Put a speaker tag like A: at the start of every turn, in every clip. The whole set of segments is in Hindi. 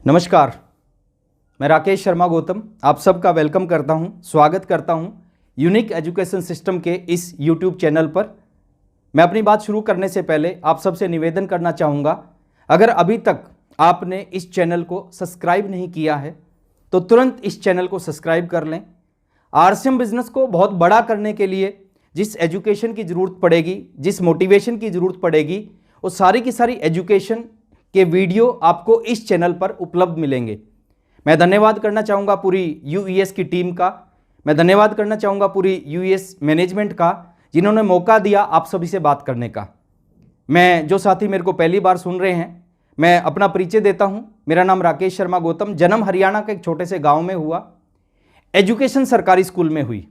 A: नमस्कार, मैं राकेश शर्मा गौतम आप सबका वेलकम करता हूं, स्वागत करता हूं यूनिक एजुकेशन सिस्टम के इस यूट्यूब चैनल पर। मैं अपनी बात शुरू करने से पहले आप सबसे निवेदन करना चाहूँगा, अगर अभी तक आपने इस चैनल को सब्सक्राइब नहीं किया है तो तुरंत इस चैनल को सब्सक्राइब कर लें। आरसीएम बिजनेस को बहुत बड़ा करने के लिए जिस एजुकेशन की ज़रूरत पड़ेगी, जिस मोटिवेशन की ज़रूरत पड़ेगी, वो सारी की सारी एजुकेशन के वीडियो आपको इस चैनल पर उपलब्ध मिलेंगे। मैं धन्यवाद करना चाहूँगा पूरी यूईएस की टीम का, मैं धन्यवाद करना चाहूँगा पूरी यूईएस मैनेजमेंट का, जिन्होंने मौका दिया आप सभी से बात करने का। मैं जो साथी मेरे को पहली बार सुन रहे हैं, मैं अपना परिचय देता हूँ। मेरा नाम राकेश शर्मा गौतम, जन्म हरियाणा के एक छोटे से गाँव में हुआ, एजुकेशन सरकारी स्कूल में हुई।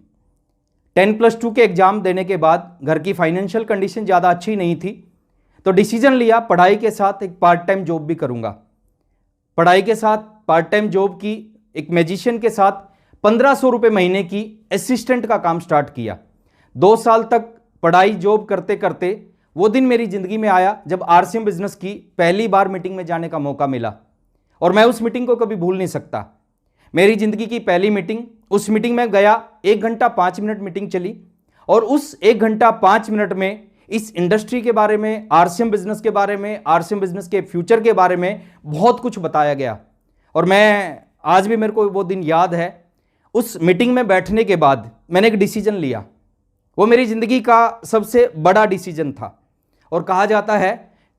A: 10+2 के एग्ज़ाम देने के बाद घर की फाइनेंशियल कंडीशन ज़्यादा अच्छी नहीं थी, तो डिसीजन लिया पढ़ाई के साथ एक पार्ट टाइम जॉब भी करूंगा। पढ़ाई के साथ पार्ट टाइम जॉब की, एक मैजिशियन के साथ 1500 रुपये महीने की असिस्टेंट का काम स्टार्ट किया। 2 साल तक पढ़ाई जॉब करते करते वो दिन मेरी ज़िंदगी में आया जब आरसीएम बिजनेस की पहली बार मीटिंग में जाने का मौका मिला, और मैं उस मीटिंग को कभी भूल नहीं सकता। मेरी ज़िंदगी की पहली मीटिंग, उस मीटिंग में गया, 1 घंटा 5 मिनट मीटिंग चली, और उस 1 घंटा 5 मिनट में इस इंडस्ट्री के बारे में, आरसीएम बिजनेस के बारे में, आरसीएम बिजनेस के फ्यूचर के बारे में बहुत कुछ बताया गया। और मैं आज भी, मेरे को वो दिन याद है, उस मीटिंग में बैठने के बाद मैंने एक डिसीजन लिया। वो मेरी ज़िंदगी का सबसे बड़ा डिसीजन था। और कहा जाता है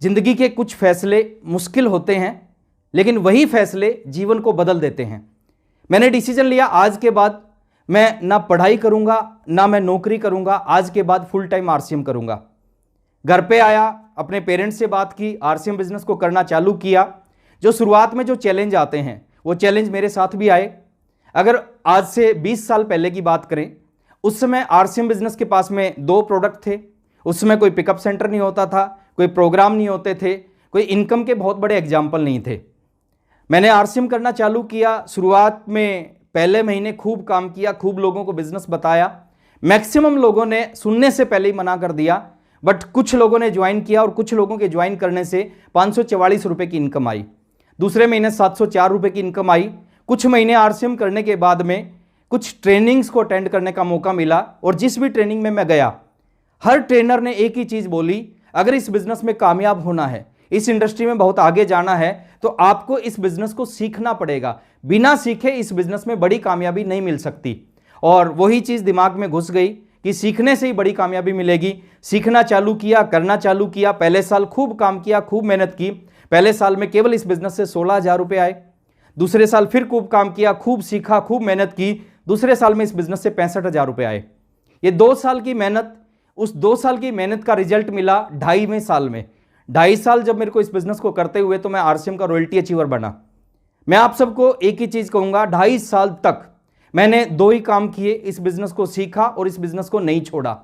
A: ज़िंदगी के कुछ फैसले मुश्किल होते हैं, लेकिन वही फैसले जीवन को बदल देते हैं। मैंने डिसीजन लिया, आज के बाद मैं ना पढ़ाई करूँगा, ना मैं नौकरी करूँगा, आज के बाद फुल टाइम आरसीएम करूँगा। घर पे आया, अपने पेरेंट्स से बात की, आरसीएम बिजनेस को करना चालू किया। जो शुरुआत में जो चैलेंज आते हैं वो चैलेंज मेरे साथ भी आए। अगर आज से 20 साल पहले की बात करें, उस समय आरसीएम बिजनेस के पास में 2 प्रोडक्ट थे। उस समय कोई पिकअप सेंटर नहीं होता था, कोई प्रोग्राम नहीं होते थे, कोई इनकम के बहुत बड़े एग्जाम्पल नहीं थे। मैंने आरसीएम करना चालू किया। शुरुआत में पहले महीने खूब काम किया, खूब लोगों को बिजनेस बताया। मैक्सिमम लोगों ने सुनने से पहले ही मना कर दिया, बट कुछ लोगों ने ज्वाइन किया, और कुछ लोगों के ज्वाइन करने से 544 रुपये की इनकम आई। दूसरे महीने 704 रुपये की इनकम आई। कुछ महीने आरसीएम करने के बाद में कुछ ट्रेनिंग्स को अटेंड करने का मौका मिला, और जिस भी ट्रेनिंग में मैं गया, हर ट्रेनर ने एक ही चीज़ बोली, अगर इस बिज़नेस में कामयाब होना है, इस इंडस्ट्री में बहुत आगे जाना है, तो आपको इस बिज़नेस को सीखना पड़ेगा। बिना सीखे इस बिज़नेस में बड़ी कामयाबी नहीं मिल सकती। और वही चीज़ दिमाग में घुस गई कि सीखने से ही बड़ी कामयाबी मिलेगी। सीखना चालू किया, करना चालू किया। पहले साल खूब काम किया, खूब मेहनत की। पहले साल में केवल इस बिज़नेस से 16,000 रुपये आए। दूसरे साल फिर खूब काम किया, खूब सीखा, खूब मेहनत की। दूसरे साल में इस बिज़नेस से 65,000 रुपये आए। ये 2 साल की मेहनत, उस 2 साल की मेहनत का रिजल्ट मिला 2.5वें साल में। 2.5 साल जब मेरे को इस बिज़नेस को करते हुए, तो मैं आरसीएम का रॉयल्टी अचीवर बना। मैं आप सबको एक ही चीज़ कहूँगा, 2.5 साल तक मैंने 2 ही काम किए, इस बिज़नेस को सीखा और इस बिज़नेस को नहीं छोड़ा।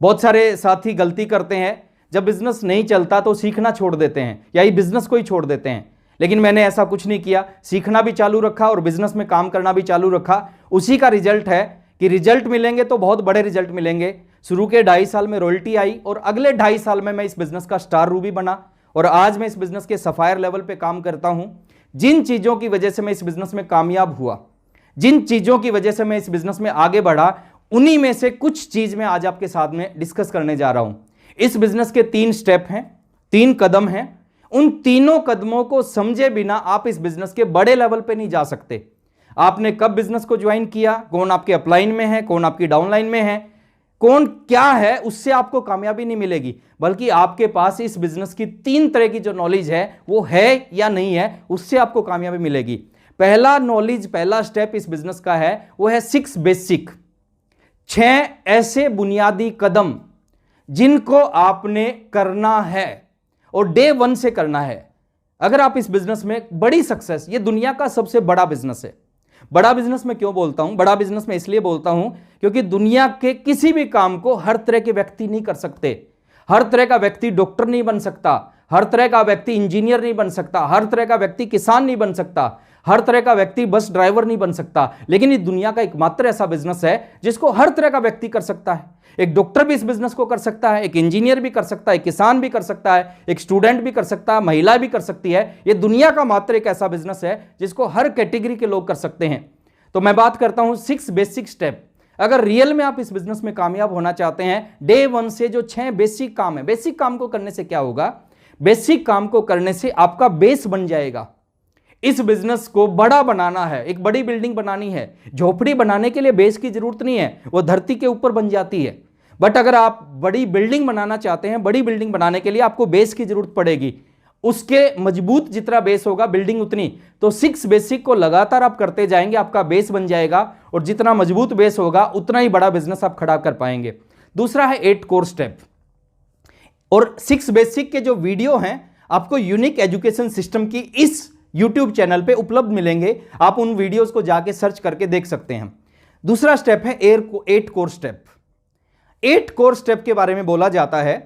A: बहुत सारे साथी गलती करते हैं, जब बिज़नेस नहीं चलता तो सीखना छोड़ देते हैं, या ये बिज़नेस को ही छोड़ देते हैं। लेकिन मैंने ऐसा कुछ नहीं किया, सीखना भी चालू रखा और बिज़नेस में काम करना भी चालू रखा। उसी का रिजल्ट है कि रिजल्ट मिलेंगे तो बहुत बड़े रिजल्ट मिलेंगे। शुरू के 2.5 साल में रॉयल्टी आई, और अगले 2.5 साल में मैं इस बिज़नेस का स्टार रूबी बना, और आज मैं इस बिज़नेस के सफायर लेवल पर काम करता हूँ। जिन चीज़ों की वजह से मैं इस बिज़नेस में कामयाब हुआ, जिन चीज़ों की वजह से मैं इस बिज़नेस में आगे बढ़ा, उन्हीं में से कुछ चीज़ मैं आज आपके साथ में डिस्कस करने जा रहा हूं। इस बिज़नेस के 3 स्टेप हैं, 3 कदम हैं। उन तीनों कदमों को समझे बिना आप इस बिज़नेस के बड़े लेवल पे नहीं जा सकते। आपने कब बिज़नेस को ज्वाइन किया, कौन आपके अपलाइन में है, कौन आपकी डाउनलाइन में है, कौन क्या है, उससे आपको कामयाबी नहीं मिलेगी। बल्कि आपके पास इस बिज़नेस की 3 तरह की जो नॉलेज है, वो है या नहीं है, उससे आपको कामयाबी मिलेगी। पहला नॉलेज, पहला स्टेप इस बिज़नेस का है, वो है 6 बेसिक, 6 ऐसे बुनियादी कदम जिनको आपने करना है, और डे 1 से करना है। अगर आप इस बिज़नेस में बड़ी सक्सेस, ये दुनिया का सबसे बड़ा बिज़नेस है। बड़ा बिज़नेस में क्यों बोलता हूं, बड़ा बिज़नेस में इसलिए बोलता हूं क्योंकि दुनिया के किसी भी काम को हर तरह के व्यक्ति नहीं कर सकते। हर तरह का व्यक्ति डॉक्टर नहीं बन सकता, हर तरह का व्यक्ति इंजीनियर नहीं बन सकता, हर तरह का व्यक्ति किसान नहीं बन सकता, हर तरह का व्यक्ति बस ड्राइवर नहीं बन सकता, लेकिन ये दुनिया का एकमात्र ऐसा बिजनेस है जिसको हर तरह का व्यक्ति कर सकता है। एक डॉक्टर भी इस बिजनेस को कर सकता है, एक इंजीनियर भी कर सकता है, एक किसान भी कर सकता है, एक स्टूडेंट भी कर सकता है, महिला भी कर सकती है। ये दुनिया का मात्र एक ऐसा बिजनेस है जिसको हर कैटेगरी के लोग कर सकते हैं। तो मैं बात करता हूं 6 बेसिक स्टेप। अगर रियल में आप इस बिजनेस में कामयाब होना चाहते हैं, डे 1 से जो 6 बेसिक काम है, बेसिक काम को करने से क्या होगा, बेसिक काम को करने से आपका बेस बन जाएगा। इस बिजनेस को बड़ा बनाना है, एक बड़ी बिल्डिंग बनानी है। झोपड़ी बनाने के लिए बेस की जरूरत नहीं है, वो धरती के ऊपर बन जाती है। बट अगर आप बड़ी बिल्डिंग बनाना चाहते हैं, बड़ी बिल्डिंग बनाने के लिए आपको बेस की जरूरत पड़ेगी। उसके मजबूत जितना बेस होगा बिल्डिंग उतनी। तो 6 बेसिक को लगातार आप करते जाएंगे, आपका बेस बन जाएगा, और जितना मजबूत बेस होगा उतना ही बड़ा बिजनेस आप खड़ा कर पाएंगे। दूसरा है 8 कोर स्टेप। और 6 बेसिक के जो वीडियो हैं आपको यूनिक एजुकेशन सिस्टम की इस YouTube चैनल पे उपलब्ध मिलेंगे, आप उन वीडियोस को जाके सर्च करके देख सकते हैं। दूसरा स्टेप है 8 कोर स्टेप। 8 कोर स्टेप के बारे में बोला जाता है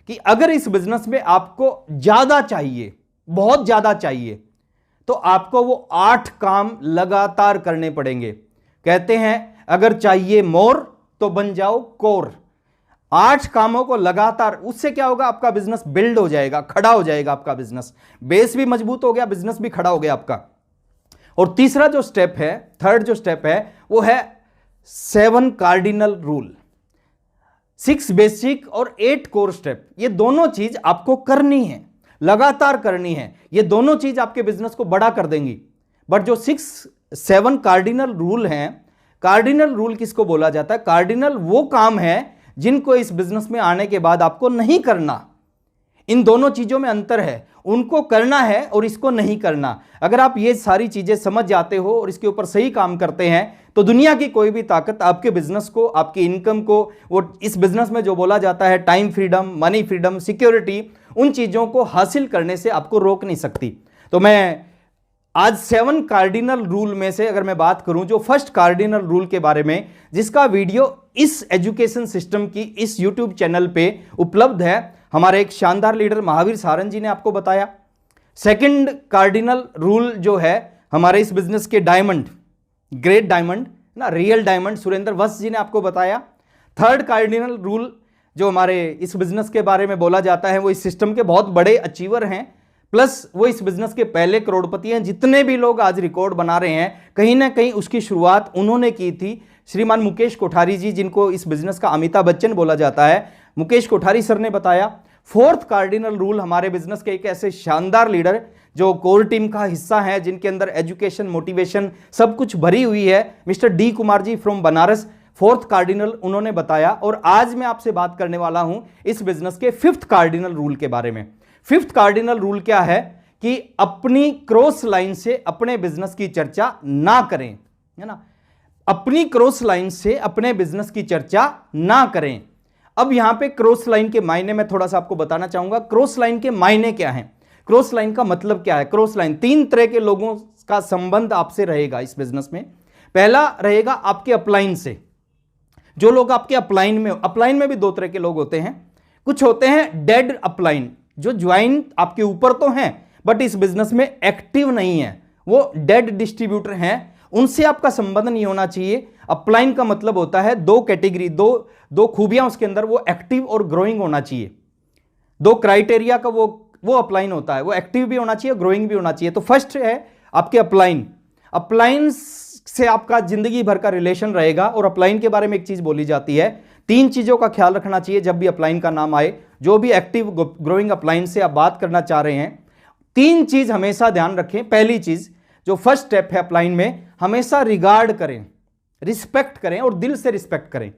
A: कि अगर इस बिजनेस में आपको ज्यादा चाहिए, बहुत ज्यादा चाहिए, तो आपको वो 8 काम लगातार करने पड़ेंगे। कहते हैं अगर चाहिए मोर तो बन जाओ कोर। 8 कामों को लगातार, उससे क्या होगा, आपका बिजनेस बिल्ड हो जाएगा, खड़ा हो जाएगा आपका बिजनेस। बेस भी मजबूत हो गया, बिजनेस भी खड़ा हो गया आपका। और तीसरा जो स्टेप है, थर्ड जो स्टेप है, वो है 7 कार्डिनल रूल। 6 बेसिक और 8 कोर स्टेप, ये दोनों चीज आपको करनी है, लगातार करनी है। ये दोनों चीज आपके बिजनेस को बड़ा कर देंगी। बट जो 7 कार्डिनल रूल हैं, कार्डिनल रूल किसको बोला जाता है? कार्डिनल वो काम है जिनको इस बिजनेस में आने के बाद आपको नहीं करना। इन दोनों चीजों में अंतर है, उनको करना है और इसको नहीं करना। अगर आप ये सारी चीजें समझ जाते हो और इसके ऊपर सही काम करते हैं, तो दुनिया की कोई भी ताकत आपके बिजनेस को, आपकी इनकम को, वो इस बिजनेस में जो बोला जाता है time freedom, money freedom, security, उन चीजों को हासिल करने से आपको रोक नहीं सकती। तो मैं आज 7 कार्डिनल रूल में से अगर मैं बात करूं, जो फर्स्ट कार्डिनल रूल के बारे में, जिसका वीडियो इस एजुकेशन सिस्टम की इस YouTube चैनल पे उपलब्ध है, हमारे एक शानदार लीडर महावीर सारन जी ने आपको बताया। सेकंड कार्डिनल रूल जो है हमारे इस बिजनेस के डायमंड, ग्रेट डायमंड ना, रियल डायमंड, सुरेंद्र वत्स जी ने आपको बताया। थर्ड कार्डिनल रूल जो हमारे इस बिजनेस के बारे में बोला जाता है, वो इस सिस्टम के बहुत बड़े अचीवर हैं, प्लस वो इस बिजनेस के पहले करोड़पति हैं। जितने भी लोग आज रिकॉर्ड बना रहे हैं, कहीं ना कहीं उसकी शुरुआत उन्होंने की थी। श्रीमान मुकेश कोठारी जी, जिनको इस बिजनेस का अमिताभ बच्चन बोला जाता है, मुकेश कोठारी सर ने बताया। फोर्थ कार्डिनल रूल हमारे बिजनेस के एक ऐसे शानदार लीडर जो कोर टीम का हिस्सा है, जिनके अंदर एजुकेशन, मोटिवेशन सब कुछ भरी हुई है, mister D Kumar ji from Banaras, fourth cardinal उन्होंने बताया। और आज मैं आपसे बात करने वाला हूं इस बिजनेस के 5th कार्डिनल रूल के बारे में। 5th कार्डिनल रूल क्या है कि अपनी क्रॉस लाइन से अपने बिजनेस की चर्चा ना करें, है ना। अपनी क्रॉस लाइन से अपने बिजनेस की चर्चा ना करें। अब यहां पे क्रॉस लाइन के मायने में थोड़ा सा आपको बताना चाहूंगा। क्रॉस लाइन के मायने क्या हैं, क्रॉस लाइन का मतलब क्या है? क्रॉस लाइन 3 तरह के लोगों का संबंध आपसे रहेगा इस बिजनेस में। पहला रहेगा आपके अपलाइन से, जो लोग आपके अपलाइन में भी 2 तरह के लोग होते हैं। कुछ होते हैं डेड अपलाइन, जो ज्वाइन आपके ऊपर तो हैं बट इस बिजनेस में एक्टिव नहीं है, वो डेड डिस्ट्रीब्यूटर हैं, उनसे आपका संबंध नहीं होना चाहिए। अपलाइन का मतलब होता है 2 कैटेगरी, दो खूबियां उसके अंदर, वो एक्टिव और ग्रोइंग होना चाहिए। 2 क्राइटेरिया का वो अपलाइन होता है, वो एक्टिव भी होना चाहिए, ग्रोइंग भी होना चाहिए। तो फर्स्ट है आपके अपलाइन। अपलाइन से आपका जिंदगी भर का रिलेशन रहेगा। और अपलाइन के बारे में एक चीज बोली जाती है, 3 चीजों का ख्याल रखना चाहिए जब भी अपलाइन का नाम आए। जो भी एक्टिव ग्रोइंग अपलाइन से आप बात करना चाह रहे हैं, 3 चीज हमेशा ध्यान रखें। पहली चीज, जो फर्स्ट स्टेप है अपलाइन में, हमेशा रिगार्ड करें, रिस्पेक्ट करें और दिल से रिस्पेक्ट करें।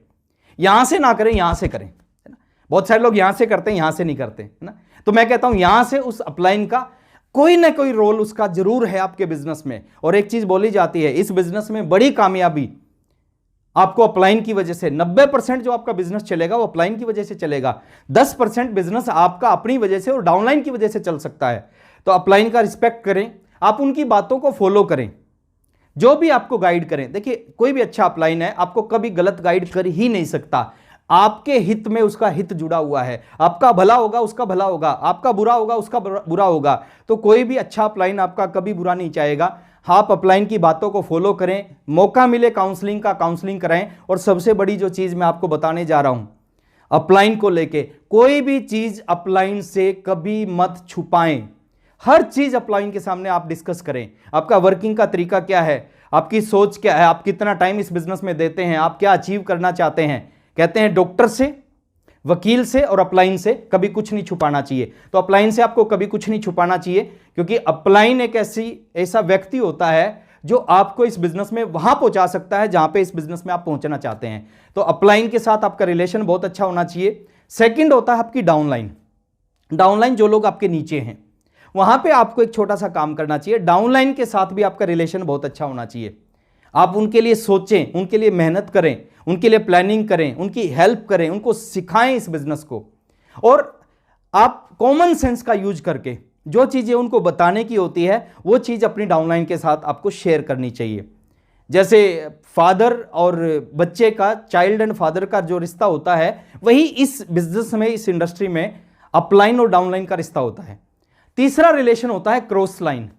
A: यहां से ना करें, यहां से करें, है ना। बहुत सारे लोग यहां से करते हैं, यहां से नहीं करते, है ना। तो मैं कहता हूं यहां से उस अपलाइन का कोई ना कोई रोल उसका जरूर है आपके बिजनेस में। और एक चीज बोली जाती है, इस बिजनेस में बड़ी कामयाबी आपको अपलाइन की वजह से, 90% जो आपका बिजनेस चलेगा वो अपलाइन की वजह से चलेगा। 10% बिजनेस आपका अपनी वजह से और डाउनलाइन की वजह से चल सकता है। तो अपलाइन का रिस्पेक्ट करें, आप उनकी बातों को फॉलो करें, जो भी आपको गाइड करें। देखिए, कोई भी अच्छा अपलाइन है आपको कभी गलत गाइड कर ही नहीं सकता। आपके हित में उसका हित जुड़ा हुआ है। आपका भला होगा उसका भला होगा, आपका बुरा होगा उसका बुरा होगा। तो कोई भी अच्छा अपलाइन आपका कभी बुरा नहीं चाहेगा। आप अपलाइन की बातों को फॉलो करें, मौका मिले काउंसलिंग का काउंसलिंग कराएं। और सबसे बड़ी जो चीज मैं आपको बताने जा रहा हूं अपलाइन को लेके, कोई भी चीज अपलाइन से कभी मत छुपाएं। हर चीज अपलाइन के सामने आप डिस्कस करें। आपका वर्किंग का तरीका क्या है, आपकी सोच क्या है, आप कितना टाइम इस बिजनेस में देते हैं, आप क्या अचीव करना चाहते हैं। कहते हैं डॉक्टर से, वकील से और अपलाइन से कभी कुछ नहीं छुपाना चाहिए। तो अपलाइन से आपको कभी कुछ नहीं छुपाना चाहिए, क्योंकि अपलाइन एक ऐसा व्यक्ति होता है जो आपको इस बिजनेस में वहां पहुंचा सकता है जहां पे इस बिजनेस में आप पहुंचना चाहते हैं। तो अपलाइन के साथ आपका रिलेशन बहुत अच्छा होना चाहिए। सेकंड होता है आपकी डाउनलाइन। डाउनलाइन जो लोग आपके नीचे हैं, वहां पे आपको एक छोटा सा काम करना चाहिए। डाउनलाइन के साथ भी आपका रिलेशन बहुत अच्छा होना चाहिए। आप उनके लिए सोचें, उनके लिए मेहनत करें, उनके लिए प्लानिंग करें, उनकी हेल्प करें, उनको सिखाएं इस बिजनेस को। और आप कॉमन सेंस का यूज करके जो चीजें उनको बताने की होती है वो चीज अपनी डाउनलाइन के साथ आपको शेयर करनी चाहिए। जैसे फादर और बच्चे का, चाइल्ड एंड फादर का जो रिश्ता होता है, वही इस बिजनेस में, इस इंडस्ट्री में अपलाइन और डाउनलाइन का रिश्ता होता है। तीसरा रिलेशन होता है क्रॉस लाइन।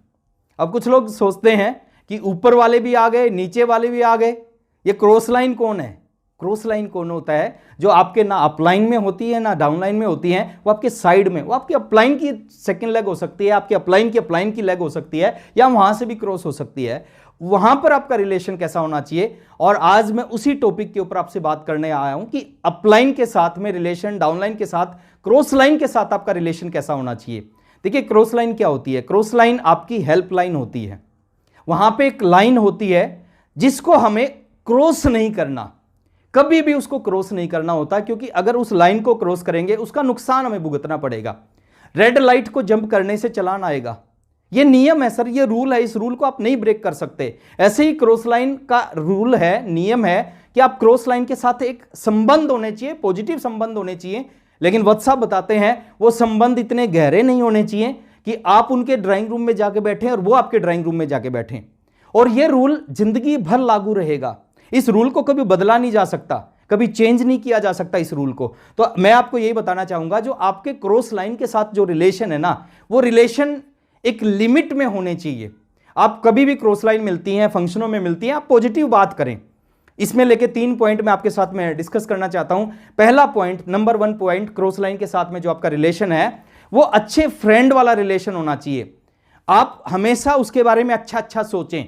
A: अब कुछ लोग सोचते हैं कि ऊपर वाले भी आ गए, नीचे वाले भी आ गए, ये क्रॉस लाइन कौन है? क्रॉस लाइन कौन होता है? जो आपके ना अपलाइन में होती है ना डाउनलाइन में होती है, वो आपके साइड में, वो आपकी अपलाइन की सेकंड लेग हो सकती है, आपके अपलाइन की लेग हो सकती है, या वहां से भी क्रॉस हो सकती है। वहां पर आपका रिलेशन कैसा होना चाहिए। और आज मैं उसी टॉपिक के ऊपर आपसे बात करने आया हूं कि अपलाइन के साथ में रिलेशन, डाउनलाइन के साथ, क्रॉस लाइन के साथ आपका रिलेशन कैसा होना चाहिए। देखिए क्रॉस लाइन क्या होती है? क्रॉस लाइन आपकी हेल्प लाइन होती है। वहां पे एक लाइन होती है जिसको हमें क्रॉस नहीं करना, कभी भी उसको क्रॉस नहीं करना होता, क्योंकि अगर उस लाइन को क्रॉस करेंगे उसका नुकसान हमें भुगतना पड़ेगा। रेड लाइट को जंप करने से चालान आएगा, ये नियम है सर, ये रूल है, इस रूल को आप नहीं ब्रेक कर सकते। ऐसे ही क्रॉस लाइन का रूल है, नियम है कि आप क्रॉस लाइन के साथ एक संबंध होने चाहिए, पॉजिटिव संबंध होने चाहिए। लेकिन वत्स साहब बताते हैं वो संबंध इतने गहरे नहीं होने चाहिए कि आप उनके ड्राइंग रूम में जाके बैठे और वो आपके ड्राइंग रूम में जाके बैठे। और ये रूल जिंदगी भर लागू रहेगा। इस रूल को कभी बदला नहीं जा सकता, कभी चेंज नहीं किया जा सकता इस रूल को। तो मैं आपको यही बताना चाहूंगा, जो आपके क्रॉस लाइन के साथ जो रिलेशन है ना, वो रिलेशन एक लिमिट में होने चाहिए। आप कभी भी क्रॉस लाइन मिलती हैं, फंक्शनों में मिलती हैं, आप पॉजिटिव बात करें। इसमें लेके 3 पॉइंट मैं आपके साथ में डिस्कस करना चाहता हूं। पहला point, number 1 point, cross line के साथ में जो आपका रिलेशन है वो अच्छे फ्रेंड वाला रिलेशन होना चाहिए। आप हमेशा उसके बारे में अच्छा सोचें।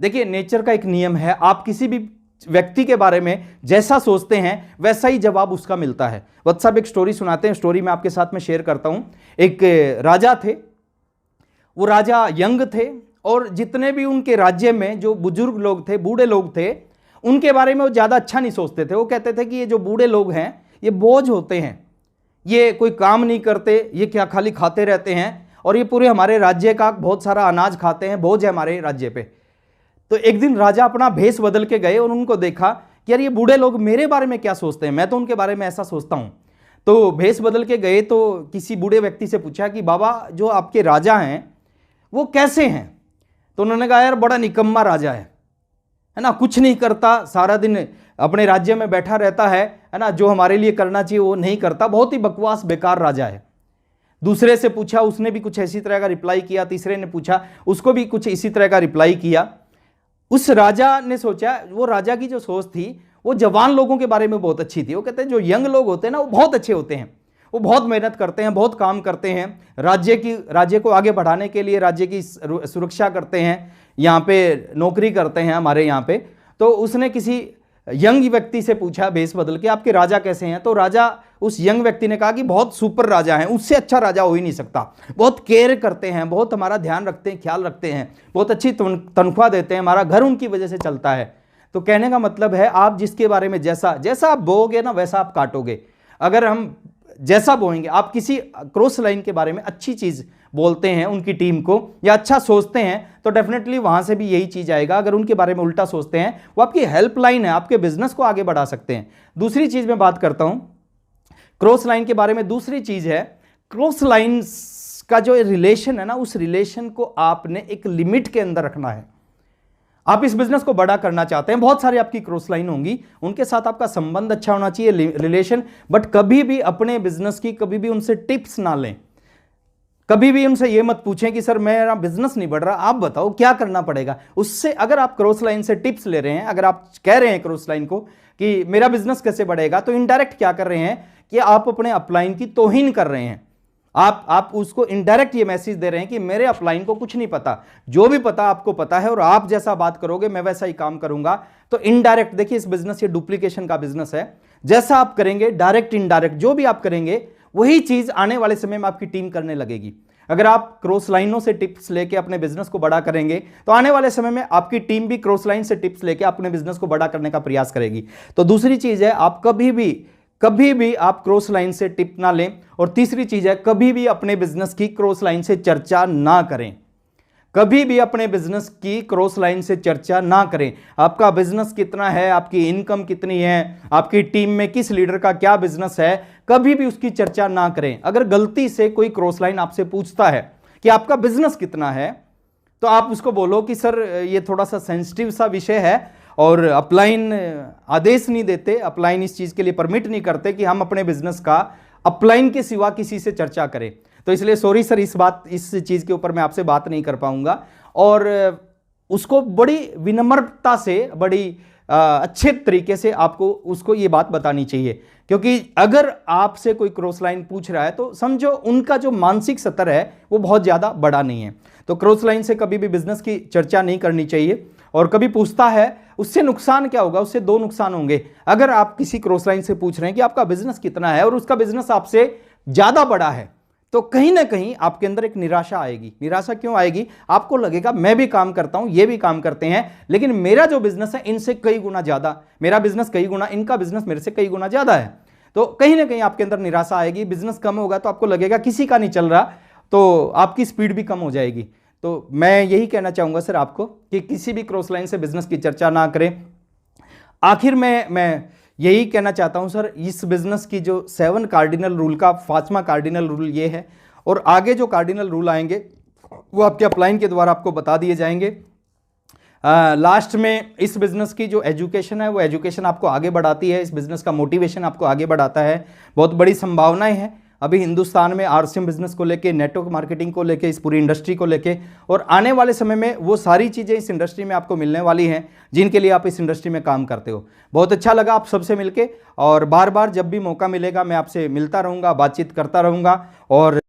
A: देखिए नेचर का एक नियम है, आप किसी भी व्यक्ति के बारे में जैसा सोचते हैं वैसा ही जवाब उसका मिलता है। वत्स साहब एक स्टोरी सुनाते हैं, स्टोरी मैं आपके साथ में शेयर करता हूं। एक राजा थे, वो राजा यंग थे, और जितने भी उनके राज्य में जो बुजुर्ग लोग थे, बूढ़े लोग थे, उनके बारे में वो ज्यादा अच्छा नहीं सोचते थे। वो कहते थे कि ये जो बूढ़े लोग हैं ये बोझ होते हैं, ये कोई काम नहीं करते, ये क्या खाली खाते रहते हैं, और ये पूरे हमारे राज्य का बहुत सारा अनाज खाते हैं, बोझ है हमारे राज्य पे। तो एक दिन राजा अपना भेष बदल के गए और उनको देखा कि यार ये बूढ़े लोग मेरे बारे में क्या सोचते हैं, मैं तो उनके बारे में ऐसा सोचता हूं। तो भेष बदल के गए तो किसी बूढ़े व्यक्ति से पूछा कि बाबा जो आपके राजा हैं वो कैसे हैं? तो उन्होंने कहा यार बड़ा निकम्मा राजा है ना, कुछ नहीं करता, सारा दिन अपने राज्य में बैठा रहता है ना, जो हमारे लिए करना चाहिए वो नहीं करता, बहुत ही बकवास बेकार राजा है। दूसरे से पूछा, उसने भी कुछ इसी तरह का रिप्लाई किया। तीसरे ने पूछा, उसको भी कुछ इसी तरह का रिप्लाई किया। उस राजा ने सोचा, वो राजा की जो सोच थी वो जवान लोगों के बारे में बहुत अच्छी थी। वो कहते हैं जो यंग लोग होते हैं ना वो बहुत अच्छे होते हैं, वो बहुत मेहनत करते हैं, बहुत काम करते हैं, राज्य को आगे बढ़ाने के लिए राज्य की सुरक्षा करते हैं, यहाँ पे नौकरी करते हैं हमारे यहाँ पे। तो उसने किसी यंग व्यक्ति से पूछा भेष बदल के, आपके राजा कैसे हैं? तो राजा, उस यंग व्यक्ति ने कहा कि बहुत सुपर राजा हैं, उससे अच्छा राजा हो ही नहीं सकता, बहुत केयर करते हैं, बहुत हमारा ध्यान रखते हैं, ख्याल रखते हैं, बहुत अच्छी तनख्वाह देते हैं, हमारा घर उनकी वजह से चलता है। तो कहने का मतलब है आप जिसके बारे में जैसा आप बोओगे ना वैसा आप काटोगे। अगर हम जैसा बोएंगे, आप किसी क्रॉस लाइन के बारे में अच्छी चीज बोलते हैं उनकी टीम को, या अच्छा सोचते हैं, तो डेफिनेटली वहां से भी यही चीज आएगा। अगर उनके बारे में उल्टा सोचते हैं, वो आपकी हेल्पलाइन है, आपके बिजनेस को आगे बढ़ा सकते हैं। दूसरी चीज मैं बात करता हूं क्रॉस लाइन के बारे में। दूसरी चीज है क्रॉस लाइन का जो रिलेशन है ना, उस रिलेशन को आपने एक लिमिट के अंदर रखना है। आप इस बिजनेस को बड़ा करना चाहते हैं, बहुत सारी आपकी क्रॉस लाइन होंगी, उनके साथ आपका संबंध अच्छा होना चाहिए, रिलेशन, बट कभी भी अपने बिजनेस की कभी भी उनसे टिप्स ना लें। कभी भी उनसे ये मत पूछें कि सर मेरा बिजनेस नहीं बढ़ रहा, आप बताओ क्या करना पड़ेगा। उससे अगर आप क्रॉस लाइन से टिप्स ले रहे हैं, अगर आप कह रहे हैं क्रॉस लाइन को कि मेरा बिजनेस कैसे बढ़ेगा, तो इनडायरेक्ट क्या कर रहे हैं कि आप अपने अपलाइन की तौहीन कर रहे हैं। आप उसको इनडायरेक्ट ये मैसेज दे रहे हैं कि मेरे अपलाइन को कुछ नहीं पता, जो भी पता आपको पता है और आप जैसा बात करोगे मैं वैसा ही काम करूंगा। तो इनडायरेक्ट, देखिए इस बिजनेस ये डुप्लीकेशन का बिजनेस है, जैसा आप करेंगे डायरेक्ट इनडायरेक्ट जो भी आप करेंगे वही चीज आने वाले समय में आपकी टीम करने लगेगी। अगर आप क्रॉस लाइनों से टिप्स लेके अपने बिजनेस को बड़ा करेंगे तो आने वाले समय में आपकी टीम भी क्रॉस लाइन से टिप्स लेके अपने बिजनेस को बड़ा करने का प्रयास करेगी। तो दूसरी चीज है, आप कभी भी आप क्रॉस लाइन से टिप ना लें। और तीसरी चीज है, कभी भी अपने बिजनेस की क्रॉस लाइन से चर्चा ना करें। कभी भी अपने बिजनेस की क्रॉस लाइन से चर्चा ना करें। आपका बिजनेस कितना है, आपकी इनकम कितनी है, आपकी टीम में किस लीडर का क्या बिजनेस है, कभी भी उसकी चर्चा ना करें। अगर गलती से कोई क्रॉस लाइन आपसे पूछता है कि आपका बिजनेस कितना है, तो आप उसको बोलो कि सर ये थोड़ा सा सेंसिटिव सा विषय है और अपलाइन आदेश नहीं देते, अपलाइन इस चीज के लिए परमिट नहीं करते कि हम अपने बिजनेस का अपलाइन के सिवा किसी से चर्चा करें। तो इसलिए सॉरी सर, इस चीज के ऊपर मैं आपसे बात नहीं कर पाऊंगा। और उसको बड़ी विनम्रता से, बड़ी अच्छे तरीके से आपको उसको ये बात बतानी चाहिए, क्योंकि अगर आपसे कोई क्रॉस लाइन पूछ रहा है तो समझो उनका जो मानसिक स्तर है वो बहुत ज्यादा बड़ा नहीं है। तो क्रॉस लाइन से कभी भी बिजनेस की चर्चा नहीं करनी चाहिए। और कभी पूछता है, उससे नुकसान क्या होगा, उससे दो नुकसान होंगे। अगर आप किसी क्रॉस लाइन से पूछ रहे हैं कि आपका बिजनेस कितना है और उसका बिजनेस आपसे ज्यादा बड़ा है, तो कहीं ना कहीं आपके अंदर एक निराशा आएगी। निराशा क्यों आएगी? आपको लगेगा मैं भी काम करता हूं, ये भी काम करते हैं, लेकिन मेरा जो बिजनेस है इनसे कई गुना ज्यादा, मेरा बिजनेस कई गुना, इनका बिजनेस मेरे से कई गुना ज्यादा है। तो कहीं ना कहीं आपके अंदर निराशा आएगी। बिजनेस कम होगा तो आपको लगेगा किसी का नहीं चल रहा, तो आपकी स्पीड भी कम हो जाएगी। तो मैं यही कहना चाहूंगा सर आपको कि किसी भी क्रॉस लाइन से बिजनेस की चर्चा ना करें। आखिर में मैं यही कहना चाहता हूं सर, इस बिजनेस की जो 7 कार्डिनल रूल का 5वां कार्डिनल रूल ये है, और आगे जो कार्डिनल रूल आएंगे वो आपके अपलाइन के द्वारा आपको बता दिए जाएंगे। लास्ट में इस बिजनेस की जो एजुकेशन है वो एजुकेशन आपको आगे बढ़ाती है, इस बिजनेस का मोटिवेशन आपको आगे बढ़ाता है। बहुत बड़ी संभावनाएं हैं अभी हिंदुस्तान में आरसीएम बिजनेस को लेके, नेटवर्क मार्केटिंग को लेके, इस पूरी इंडस्ट्री को लेके, और आने वाले समय में वो सारी चीज़ें इस इंडस्ट्री में आपको मिलने वाली हैं जिनके लिए आप इस इंडस्ट्री में काम करते हो। बहुत अच्छा लगा आप सबसे मिलके, और बार बार जब भी मौका मिलेगा मैं आपसे मिलता रहूँगा, बातचीत करता रहूँगा। और